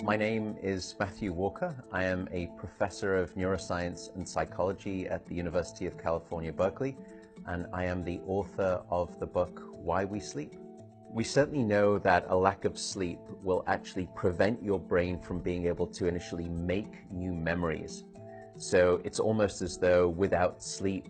My name is Matthew Walker. I am a professor of neuroscience and psychology at the University of California, Berkeley, and I am the author of the book, Why We Sleep. We certainly know that a lack of sleep will actually prevent your brain from being able to initially make new memories. So it's almost as though without sleep,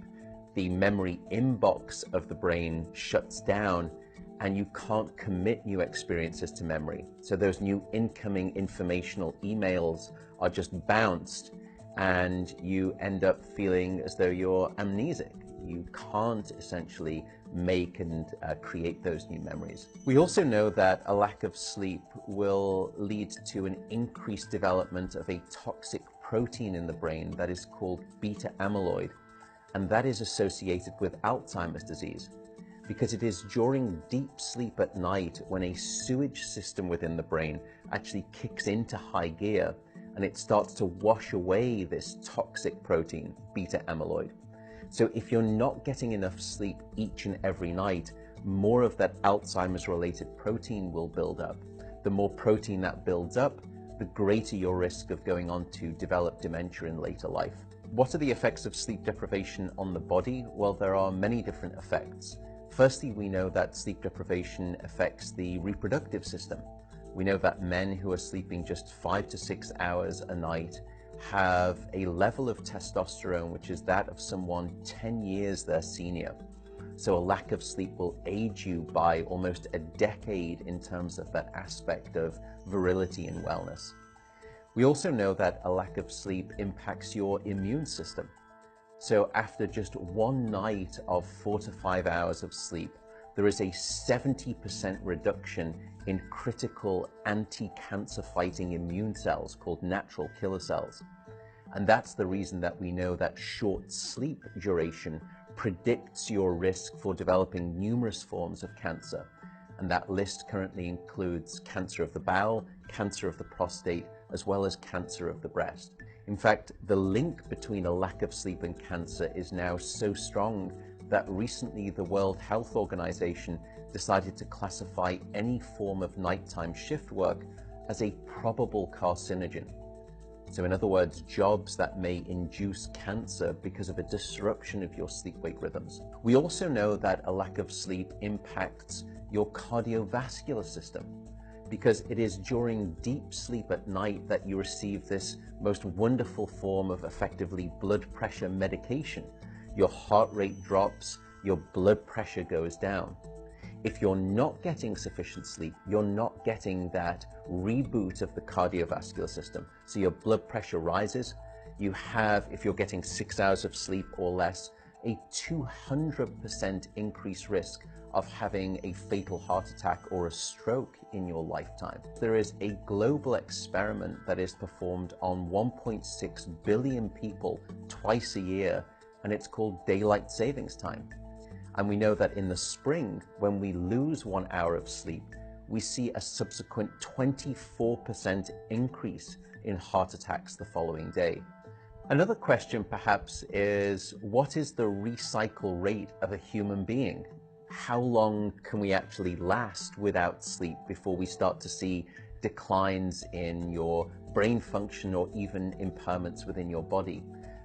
the memory inbox of the brain shuts down and you can't commit new experiences to memory. So those new incoming informational emails are just bounced and you end up feeling as though you're amnesic. You can't essentially make and create those new memories. We also know that a lack of sleep will lead to an increased development of a toxic protein in the brain that is called beta amyloid, and that is associated with Alzheimer's disease, because it is during deep sleep at night when a sewage system within the brain actually kicks into high gear and it starts to wash away this toxic protein, beta amyloid. So if you're not getting enough sleep each and every night, more of that Alzheimer's related protein will build up. The more protein that builds up, the greater your risk of going on to develop dementia in later life. What are the effects of sleep deprivation on the body? Well, there are many different effects. Firstly, we know that sleep deprivation affects the reproductive system. We know that men who are sleeping just 5 to 6 hours a night have a level of testosterone which is that of someone 10 years their senior. So a lack of sleep will age you by almost a decade in terms of that aspect of virility and wellness. We also know that a lack of sleep impacts your immune system. So after just one night of 4 to 5 hours of sleep, there is a 70% reduction in critical anti-cancer fighting immune cells called natural killer cells. And that's the reason that we know that short sleep duration predicts your risk for developing numerous forms of cancer. And that list currently includes cancer of the bowel, cancer of the prostate, as well as cancer of the breast. In fact, the link between a lack of sleep and cancer is now so strong that recently the World Health Organization decided to classify any form of nighttime shift work as a probable carcinogen. So in other words, jobs that may induce cancer because of a disruption of your sleep-wake rhythms. We also know that a lack of sleep impacts your cardiovascular system, because it is during deep sleep at night that you receive this most wonderful form of effectively blood pressure medication. Your heart rate drops, your blood pressure goes down. If you're not getting sufficient sleep, you're not getting that reboot of the cardiovascular system. So your blood pressure rises. You have, if you're getting 6 hours of sleep or less, a 200% increased risk of having a fatal heart attack or a stroke in your lifetime. There is a global experiment that is performed on 1.6 billion people twice a year, and it's called daylight savings time. And we know that in the spring, when we lose 1 hour of sleep, we see a subsequent 24% increase in heart attacks the following day. Another question perhaps is, what is the recycle rate of a human being? How long can we actually last without sleep before we start to see declines in your brain function or even impairments within your body?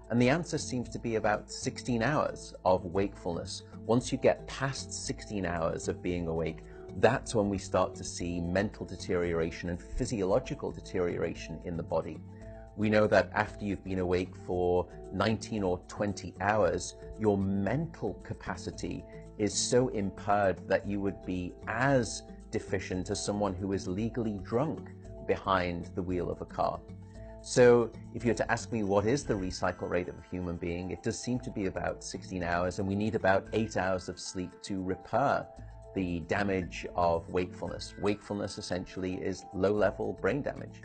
And the answer seems to be about 16 hours of wakefulness. Once you get past 16 hours of being awake, that's when we start to see mental deterioration and physiological deterioration in the body. We know that after you've been awake for 19 or 20 hours, your mental capacity is so impaired that you would be as deficient as someone who is legally drunk behind the wheel of a car. So if you were to ask me what is the recycle rate of a human being, it does seem to be about 16 hours, and we need about 8 hours of sleep to repair the damage of wakefulness. Wakefulness essentially is low-level brain damage.